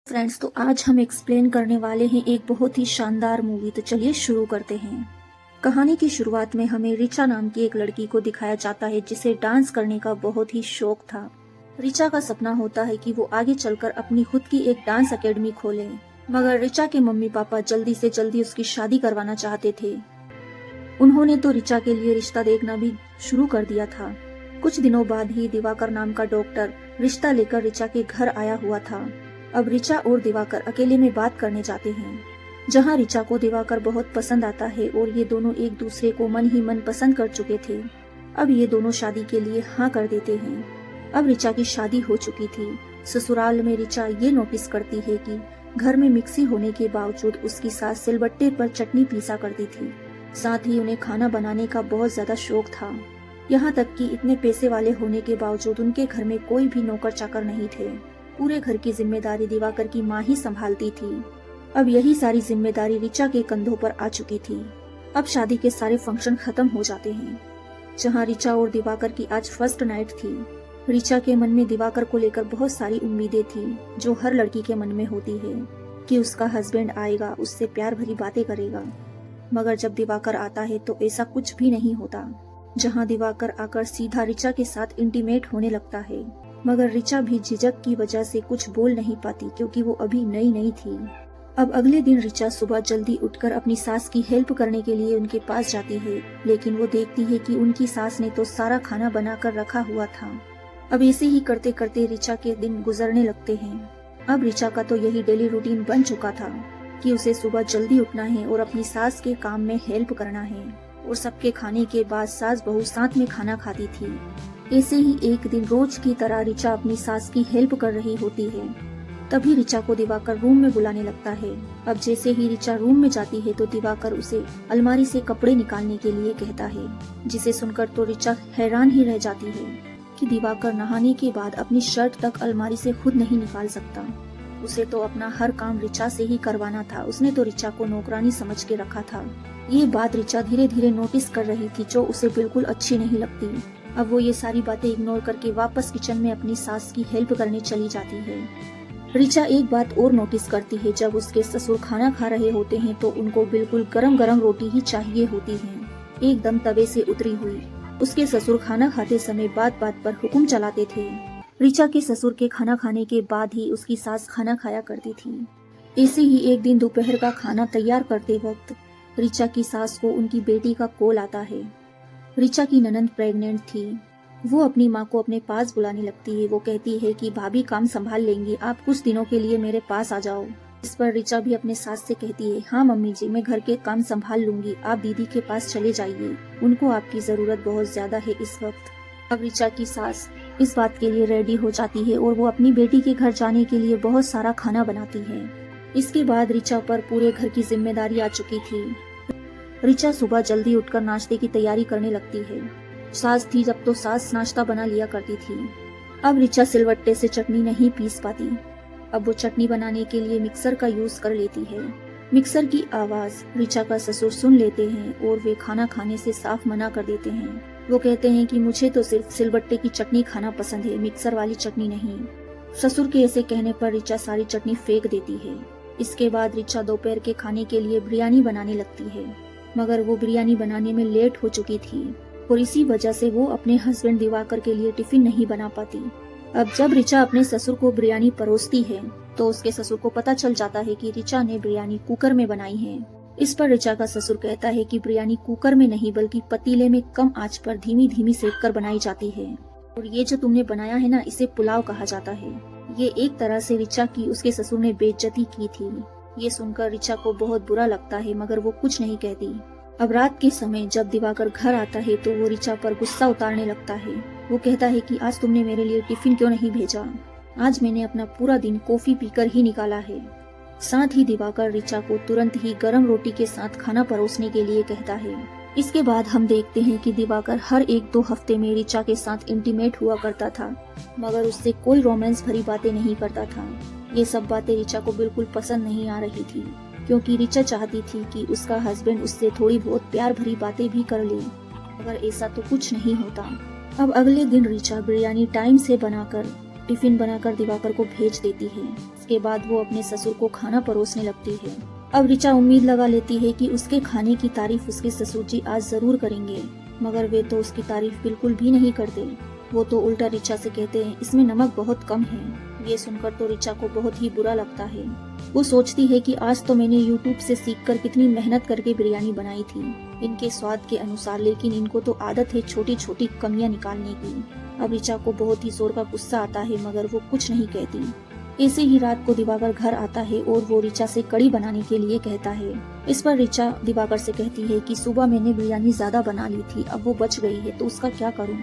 Friends, तो आज हम एक्सप्लेन करने वाले हैं एक बहुत ही शानदार मूवी। तो चलिए शुरू करते हैं। कहानी की शुरुआत में हमें रिचा नाम की एक लड़की को दिखाया जाता है जिसे डांस करने का बहुत ही शौक था। रिचा का सपना होता है कि वो आगे चलकर अपनी खुद की एक डांस एकेडमी खोले, मगर रिचा के मम्मी पापा जल्दी से जल्दी उसकी शादी करवाना चाहते थे। उन्होंने तो रिचा के लिए रिश्ता देखना भी शुरू कर दिया था। कुछ दिनों बाद ही दिवाकर नाम का डॉक्टर रिश्ता लेकर रिचा के घर आया हुआ था। अब रिचा और दिवाकर अकेले में बात करने जाते हैं, जहां रिचा को दिवाकर बहुत पसंद आता है और ये दोनों एक दूसरे को मन ही मन पसंद कर चुके थे। अब ये दोनों शादी के लिए हाँ कर देते हैं। अब रिचा की शादी हो चुकी थी। ससुराल में रिचा ये नोटिस करती है कि घर में मिक्सी होने के बावजूद उसकी सास सिलबट्टे पर चटनी पीसा करती थी। साथ ही उन्हें खाना बनाने का बहुत ज्यादा शौक था। यहाँ तक कि इतने पैसे वाले होने के बावजूद उनके घर में कोई भी नौकर चाकर नहीं थे। पूरे घर की जिम्मेदारी दिवाकर की माँ ही संभालती थी। अब यही सारी जिम्मेदारी रिचा के कंधों पर आ चुकी थी। अब शादी के सारे फंक्शन खत्म हो जाते हैं, जहाँ रिचा और दिवाकर की आज फर्स्ट नाइट थी। रिचा के मन में दिवाकर को लेकर बहुत सारी उम्मीदें थी, जो हर लड़की के मन में होती है कि उसका हस्बैंड आएगा, उससे प्यार भरी बातें करेगा। मगर जब दिवाकर आता है तो ऐसा कुछ भी नहीं होता। जहाँ दिवाकर आकर सीधा रिचा के साथ इंटीमेट होने लगता है, मगर रिचा भी झिझक की वजह से कुछ बोल नहीं पाती, क्योंकि वो अभी नई नई थी। अब अगले दिन रिचा सुबह जल्दी उठकर अपनी सास की हेल्प करने के लिए उनके पास जाती है, लेकिन वो देखती है कि उनकी सास ने तो सारा खाना बनाकर रखा हुआ था। अब ऐसे ही करते करते रिचा के दिन गुजरने लगते हैं। अब रिचा का तो यही डेली रूटीन बन चुका था कि उसे सुबह जल्दी उठना है और अपनी सास के काम में हेल्प करना है, और सबके खाने के बाद सास बहू साथ में खाना खाती थी। ऐसे ही एक दिन रोज की तरह रिचा अपनी सास की हेल्प कर रही होती है। तभी रिचा को दिवाकर रूम में बुलाने लगता है। अब जैसे ही रिचा रूम में जाती है तो दिवाकर उसे अलमारी से कपड़े निकालने के लिए कहता है, जिसे सुनकर तो रिचा हैरान ही रह जाती है कि दिवाकर नहाने के बाद अपनी शर्ट तक अलमारी से खुद नहीं निकाल सकता। उसे तो अपना हर काम रिचा से ही करवाना था। उसने तो रिचा को नौकरानी समझ के रखा था। ये बात रिचा धीरे धीरे नोटिस कर रही थी, जो उसे बिल्कुल अच्छी नहीं लगती। अब वो ये सारी बातें इग्नोर करके वापस किचन में अपनी सास की हेल्प करने चली जाती है। रिचा एक बात और नोटिस करती है, जब उसके ससुर खाना खा रहे होते हैं तो उनको बिल्कुल गरम गरम रोटी ही चाहिए होती है, एकदम तवे से उतरी हुई। उसके ससुर खाना खाते समय बात बात पर हुक्म चलाते थे। रिचा के ससुर के खाना खाने के बाद ही उसकी सास खाना खाया करती थी। ऐसे ही एक दिन दोपहर का खाना तैयार करते वक्त रिचा की सास को उनकी बेटी का कॉल आता है। रिचा की ननंद प्रेग्नेंट थी। वो अपनी माँ को अपने पास बुलाने लगती है। वो कहती है कि भाभी काम संभाल लेंगी, आप कुछ दिनों के लिए मेरे पास आ जाओ। इस पर रिचा भी अपने सास से कहती है, हाँ मम्मी जी, मैं घर के काम संभाल लूंगी, आप दीदी के पास चले जाइए, उनको आपकी जरूरत बहुत ज्यादा है इस वक्त। अब रिचा की सास इस बात के लिए रेडी हो जाती है और वो अपनी बेटी के घर जाने के लिए बहुत सारा खाना बनाती है। इसके बाद रिचा पर पूरे घर की जिम्मेदारी आ चुकी थी। रिचा सुबह जल्दी उठकर नाश्ते की तैयारी करने लगती है। सास थी जब तो सास नाश्ता बना लिया करती थी। अब रिचा सिलवट्टे से चटनी नहीं पीस पाती। अब वो चटनी बनाने के लिए मिक्सर का यूज कर लेती है। मिक्सर की आवाज रिचा का ससुर सुन लेते हैं और वे खाना खाने से साफ मना कर देते हैं। वो कहते हैं कि मुझे तो सिर्फ सिलबट्टे की चटनी खाना पसंद है, मिक्सर वाली चटनी नहीं। ससुर के ऐसे कहने पर रिचा सारी चटनी फेंक देती है। इसके बाद रिचा दोपहर के खाने के लिए बिरयानी बनाने लगती है, मगर वो बिरयानी बनाने में लेट हो चुकी थी और इसी वजह से वो अपने हस्बैंड दिवाकर के लिए टिफिन नहीं बना पाती। अब जब रिचा अपने ससुर को बिरयानी परोसती है तो उसके ससुर को पता चल जाता है कि रिचा ने बिरयानी कुकर में बनाई है। इस पर रिचा का ससुर कहता है कि बिरयानी कुकर में नहीं बल्कि पतीले में कम आंच पर धीमी धीमी सेक कर बनाई जाती है, और ये जो तुमने बनाया है ना, इसे पुलाव कहा जाता है। ये एक तरह से रिचा की उसके ससुर ने बेइज्जती की थी। ये सुनकर रिचा को बहुत बुरा लगता है, मगर वो कुछ नहीं कहती। अब रात के समय जब दिवाकर घर आता है तो वो रिचा पर गुस्सा उतारने लगता है। वो कहता है कि आज तुमने मेरे लिए टिफिन क्यों नहीं भेजा, आज मैंने अपना पूरा दिन कॉफी पीकर ही निकाला है। साथ ही दिवाकर रिचा को तुरंत ही गरम रोटी के साथ खाना परोसने के लिए कहता है। इसके बाद हम देखते हैं कि दिवाकर हर 1-2 हफ्ते में रिचा के साथ इंटीमेट हुआ करता था, मगर उससे कोई रोमांस भरी बातें नहीं करता था। ये सब बातें रिचा को बिल्कुल पसंद नहीं आ रही थी, क्योंकि रिचा चाहती थी कि उसका हस्बैंड उससे थोड़ी बहुत प्यार भरी बातें भी कर ले, मगर ऐसा तो कुछ नहीं होता। अब अगले दिन रिचा बिरयानी टाइम से बनाकर टिफिन बनाकर दिवाकर को भेज देती है। इसके बाद वो अपने ससुर को खाना परोसने लगती है। अब ऋचा उम्मीद लगा लेती है कि उसके खाने की तारीफ उसके ससुर जी आज जरूर करेंगे, मगर वे तो उसकी तारीफ बिल्कुल भी नहीं करते। वो तो उल्टा ऋचा से कहते हैं इसमें नमक बहुत कम है। ये सुनकर तो ऋचा को बहुत ही बुरा लगता है। वो सोचती है कि आज तो मैंने YouTube से सीखकर कितनी मेहनत करके बिरयानी बनाई थी इनके स्वाद के अनुसार, लेकिन इनको तो आदत है छोटी छोटी कमियां निकालने की। अब ऋचा को बहुत ही जोर का गुस्सा आता है, मगर वो कुछ नहीं कहती। ऐसे ही रात को दिवाकर घर आता है और वो ऋचा से कड़ी बनाने के लिए कहता है। इस पर ऋचा दिवाकर से कहती है कि सुबह मैंने बिरयानी ज्यादा बना ली थी, अब वो बच गई है तो उसका क्या करूं,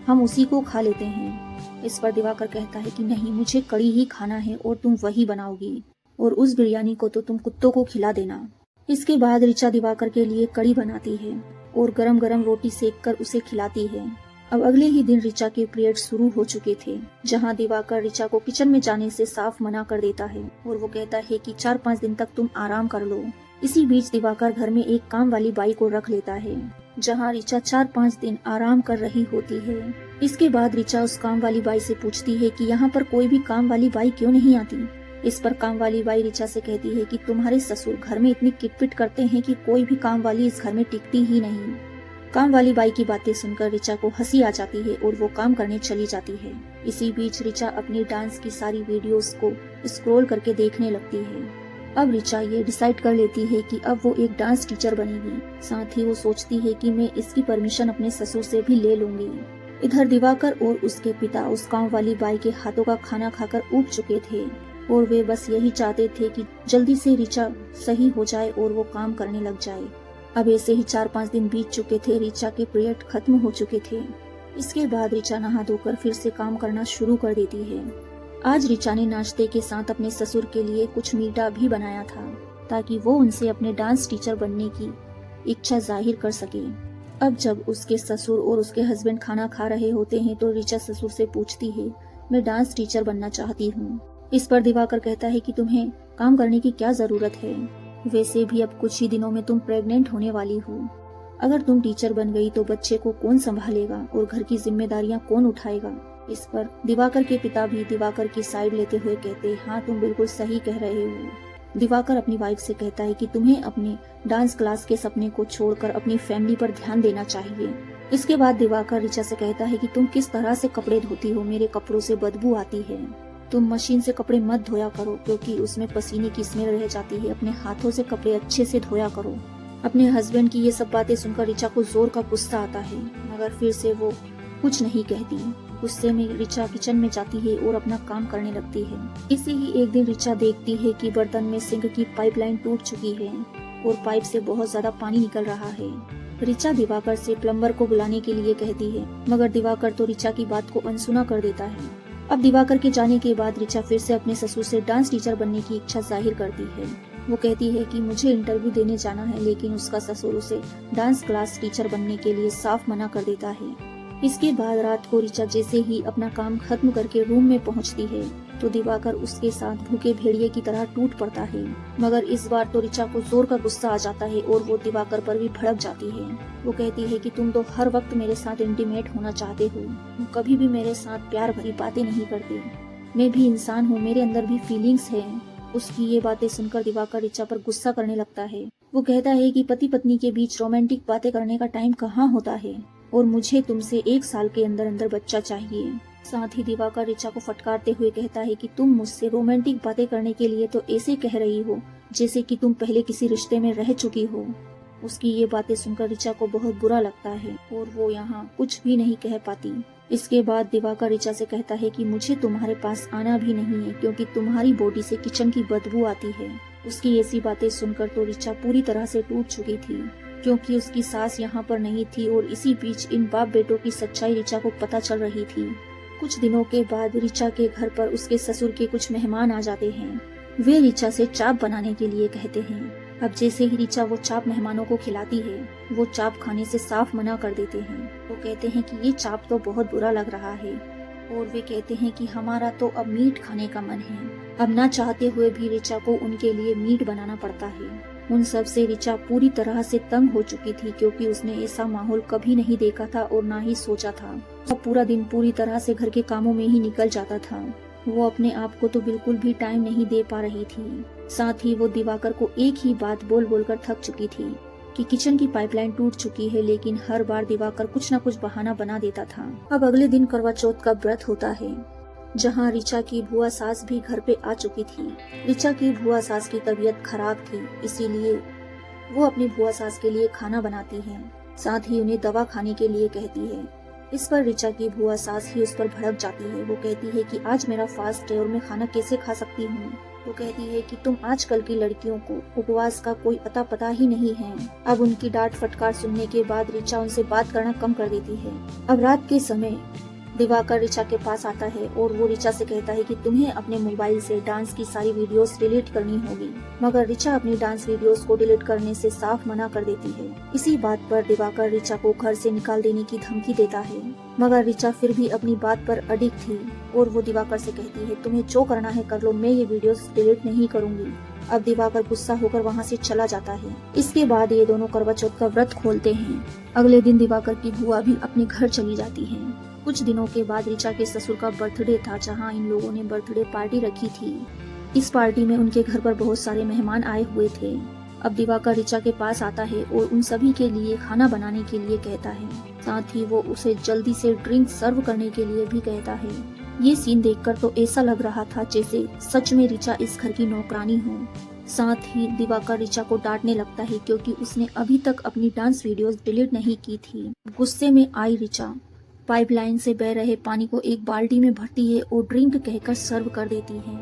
हम उसी को खा लेते हैं। इस पर दिवाकर कहता है कि नहीं, मुझे कड़ी ही खाना है और तुम वही बनाओगी, और उस बिरयानी को तो तुम कुत्तों को खिला देना। इसके बाद ऋचा दिवाकर के लिए कड़ी बनाती है और गरम गरम रोटी सेक कर उसे खिलाती है। अब अगले ही दिन ऋचा के पीरियड शुरू हो चुके थे, जहां दिवाकर ऋचा को किचन में जाने से साफ मना कर देता है और वो कहता है कि 4-5 दिन तक तुम आराम कर लो। इसी बीच दिवाकर घर में एक काम वाली बाई को रख लेता है, जहां ऋचा 4-5 दिन आराम कर रही होती है। इसके बाद ऋचा उस काम वाली बाई से पूछती है कि यहाँ पर कोई भी काम वाली बाई क्यों नहीं आती। इस पर काम वाली बाई ऋचा से कहती है कि तुम्हारे ससुर घर में इतनी किटपिट करते हैं कि कोई भी काम वाली इस घर में टिकती ही नहीं। काम वाली बाई की बातें सुनकर ऋचा को हंसी आ जाती है और वो काम करने चली जाती है। इसी बीच ऋचा अपनी डांस की सारी वीडियोस को स्क्रॉल करके देखने लगती है। अब ऋचा ये डिसाइड कर लेती है कि अब वो एक डांस टीचर बनेगी। साथ ही वो सोचती है कि मैं इसकी परमिशन अपने ससुर से भी ले लूंगी। इधर दिवाकर और उसके पिता उस काम वाली बाई के हाथों का खाना खाकर ऊब चुके थे और वे बस यही चाहते थे कि जल्दी से ऋचा सही हो जाए और वो काम करने लग जाए। अब ऐसे ही 4-5 दिन बीत चुके थे। ऋचा के पीरियड खत्म हो चुके थे। इसके बाद ऋचा नहा धोकर फिर से काम करना शुरू कर देती है। आज ऋचा ने नाश्ते के साथ अपने ससुर के लिए कुछ मीठा भी बनाया था, ताकि वो उनसे अपने डांस टीचर बनने की इच्छा जाहिर कर सके। अब जब उसके ससुर और उसके हस्बैंड खाना खा रहे होते हैं तो ऋचा ससुर से पूछती है, मैं डांस टीचर बनना चाहती हूँ। इस पर दिवाकर कहता है कि तुम्हें काम करने की क्या जरूरत है, वैसे भी अब कुछ ही दिनों में तुम प्रेग्नेंट होने वाली हो। अगर तुम टीचर बन गई तो बच्चे को कौन संभालेगा और घर की जिम्मेदारियां कौन उठाएगा। इस पर दिवाकर के पिता भी दिवाकर की साइड लेते हुए कहते, हाँ तुम बिल्कुल सही कह रहे हो। दिवाकर अपनी वाइफ से कहता है कि तुम्हें अपने डांस क्लास के सपने को छोड़कर अपनी फैमिली पर ध्यान देना चाहिए। इसके बाद दिवाकर ऋचा से कहता है कि तुम किस तरह से कपड़े धोती हो, मेरे कपड़ों से बदबू आती है। तुम मशीन से कपड़े मत धोया करो क्योंकि उसमें पसीने की स्मेल रह जाती है। अपने हाथों से कपड़े अच्छे से धोया करो। अपने हस्बैंड की ये सब बातें सुनकर ऋचा को जोर का गुस्सा आता है, मगर फिर से वो कुछ नहीं कहती। गुस्से में ऋचा किचन में जाती है और अपना काम करने लगती है। इसी ही एक दिन ऋचा देखती है कि बर्तन में सिंक की पाइपलाइन टूट चुकी है और पाइप से बहुत ज्यादा पानी निकल रहा है। ऋचा दिवाकर से प्लम्बर को बुलाने के लिए कहती है, मगर दिवाकर तो ऋचा की बात को अनसुना कर देता है। अब दिवाकर के जाने के बाद ऋचा फिर से अपने ससुर से डांस टीचर बनने की इच्छा जाहिर करती है। वो कहती है कि मुझे इंटरव्यू देने जाना है, लेकिन उसका ससुर उसे डांस क्लास टीचर बनने के लिए साफ मना कर देता है। इसके बाद रात को ऋचा जैसे ही अपना काम खत्म करके रूम में पहुंचती है तो दिवाकर उसके साथ भूखे भेड़िए की तरह टूट पड़ता है। मगर इस बार तो ऋचा को जोर का गुस्सा आ जाता है और वो दिवाकर पर भी भड़क जाती है। वो कहती है कि तुम तो हर वक्त मेरे साथ इंटीमेट होना चाहते हो, तुम कभी भी मेरे साथ प्यार भरी बातें नहीं करते। मैं भी इंसान हूँ, मेरे अंदर भी फीलिंग्स है। उसकी ये बातें सुनकर दिवाकर ऋचा पर गुस्सा करने लगता है। वो कहता है कि पति पत्नी के बीच रोमांटिक बातें करने का टाइम कहाँ होता है और मुझे तुमसे 1 साल के अंदर अंदर बच्चा चाहिए। साथ ही दिवाकर ऋचा को फटकारते हुए कहता है कि तुम मुझसे रोमांटिक बातें करने के लिए तो ऐसे कह रही हो जैसे कि तुम पहले किसी रिश्ते में रह चुकी हो। उसकी ये बातें सुनकर ऋचा को बहुत बुरा लगता है और वो यहाँ कुछ भी नहीं कह पाती। इसके बाद दिवाकर ऋचा से कहता है कि मुझे तुम्हारे पास आना भी नहीं है क्योंकि तुम्हारी बॉडी से किचन की बदबू आती है। उसकी ऐसी बातें सुनकर तो ऋचा पूरी तरह से टूट चुकी थी क्योंकि उसकी सास यहाँ पर नहीं थी और इसी बीच इन बाप बेटों की सच्चाई ऋचा को पता चल रही थी। कुछ दिनों के बाद ऋचा के घर पर उसके ससुर के कुछ मेहमान आ जाते हैं। वे ऋचा से चाप बनाने के लिए कहते हैं। अब जैसे ही ऋचा वो चाप मेहमानों को खिलाती है, वो चाप खाने से साफ मना कर देते हैं। वो कहते हैं कि ये चाप तो बहुत बुरा लग रहा है और वे कहते हैं कि हमारा तो अब मीट खाने का मन है। अब ना चाहते हुए भी ऋचा को उनके लिए मीट बनाना पड़ता है। उन सब से ऋचा पूरी तरह से तंग हो चुकी थी क्योंकि उसने ऐसा माहौल कभी नहीं देखा था और ना ही सोचा था। अब पूरा दिन पूरी तरह से घर के कामों में ही निकल जाता था। वो अपने आप को तो बिल्कुल भी टाइम नहीं दे पा रही थी। साथ ही वो दिवाकर को एक ही बात बोल बोलकर थक चुकी थी कि किचन की पाइपलाइन टूट चुकी है, लेकिन हर बार दिवाकर कुछ न कुछ बहाना बना देता था। अब अगले दिन करवा चौथ का व्रत होता है, जहां ऋचा की बुआ सास भी घर पे आ चुकी थी। ऋचा की बुआ सास की तबीयत खराब थी, इसीलिए वो अपनी बुआ सास के लिए खाना बनाती है, साथ ही उन्हें दवा खाने के लिए कहती है। इस पर ऋचा की बुआ सास ही उस पर भड़क जाती है। वो कहती है कि आज मेरा फास्ट है और मैं खाना कैसे खा सकती हूँ। वो कहती है कि तुम आजकल की लड़कियों को उपवास का कोई अता पता ही नहीं है। अब उनकी डांट फटकार सुनने के बाद ऋचा उनसे बात करना कम कर देती है। अब रात के समय दिवाकर ऋचा के पास आता है और वो ऋचा से कहता है कि तुम्हें अपने मोबाइल से डांस की सारी वीडियोस डिलीट करनी होगी, मगर ऋचा अपनी डांस वीडियोस को डिलीट करने से साफ मना कर देती है। इसी बात पर दिवाकर ऋचा को घर से निकाल देने की धमकी देता है, मगर ऋचा फिर भी अपनी बात पर अडिग थी और वो दिवाकर से कहती है तुम्हें जो करना है कर लो, मैं ये वीडियोस डिलीट नहीं करूंगी। अब दिवाकर गुस्सा होकर वहाँ से चला जाता है। इसके बाद ये दोनों करवा चौथ का व्रत खोलते हैं। अगले दिन दिवाकर की बुआ भी अपने घर चली जाती है। कुछ दिनों के बाद ऋचा के ससुर का बर्थडे था, जहां इन लोगों ने बर्थडे पार्टी रखी थी। इस पार्टी में उनके घर पर बहुत सारे मेहमान आए हुए थे। अब दिवाकर ऋचा के पास आता है और उन सभी के लिए खाना बनाने के लिए कहता है, साथ ही वो उसे जल्दी से ड्रिंक सर्व करने के लिए भी कहता है। ये सीन देखकर तो ऐसा लग रहा था जैसे सच में ऋचा इस घर की नौकरानी हो। साथ ही दिवाकर ऋचा को डांटने लगता है क्योंकि उसने अभी तक अपनी डांस वीडियोस डिलीट नहीं की थी। गुस्से में आई ऋचा पाइपलाइन से बह रहे पानी को एक बाल्टी में भरती है और ड्रिंक कहकर सर्व कर देती है।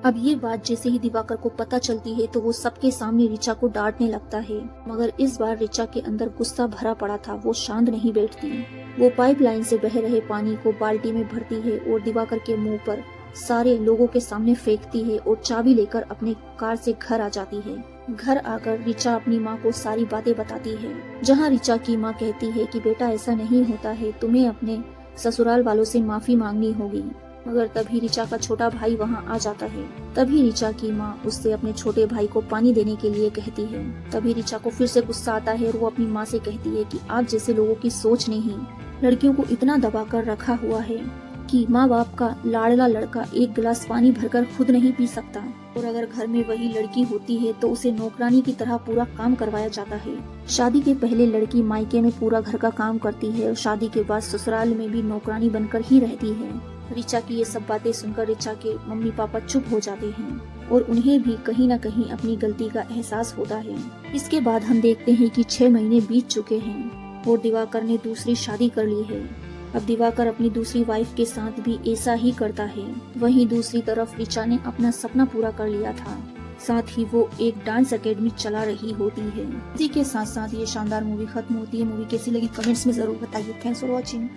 अब ये बात जैसे ही दिवाकर को पता चलती है तो वो सबके सामने ऋचा को डांटने लगता है, मगर इस बार ऋचा के अंदर गुस्सा भरा पड़ा था। वो शांत नहीं बैठती। वो पाइपलाइन से बह रहे पानी को बाल्टी में भरती है और दिवाकर के मुंह पर सारे लोगों के सामने फेंकती है और चाबी लेकर अपने कार से घर आ जाती है। घर आकर ऋचा अपनी माँ को सारी बातें बताती है, जहाँ ऋचा की माँ कहती है कि बेटा ऐसा नहीं होता है, तुम्हें अपने ससुराल वालों से माफी मांगनी होगी। मगर तभी ऋचा का छोटा भाई वहाँ आ जाता है। तभी ऋचा की माँ उससे अपने छोटे भाई को पानी देने के लिए कहती है। तभी ऋचा को फिर से गुस्सा आता है और वो अपनी माँ से कहती है कि आप जैसे लोगों की सोच ने ही लड़कियों को इतना दबा कर रखा हुआ है कि माँ बाप का लाडला लड़का एक गिलास पानी भरकर खुद नहीं पी सकता, और अगर घर में वही लड़की होती है तो उसे नौकरानी की तरह पूरा काम करवाया जाता है। शादी के पहले लड़की मायके में पूरा घर का काम करती है और शादी के बाद ससुराल में भी नौकरानी बनकर ही रहती है। ऋचा की ये सब बातें सुनकर ऋचा के मम्मी पापा चुप हो जाते हैं और उन्हें भी कहीं न कहीं अपनी गलती का एहसास होता है। इसके बाद हम देखते हैं कि 6 महीने बीत चुके हैं और दिवाकर ने दूसरी शादी कर ली है। अब दिवाकर अपनी दूसरी वाइफ के साथ भी ऐसा ही करता है। वहीं दूसरी तरफ ऋचा ने अपना सपना पूरा कर लिया था, साथ ही वो एक डांस एकेडमी चला रही होती है। इसी के साथ साथ ये शानदार मूवी खत्म होती है। मूवी कैसी लगी कमेंट्स में जरूर बताइए। Thanks for watching.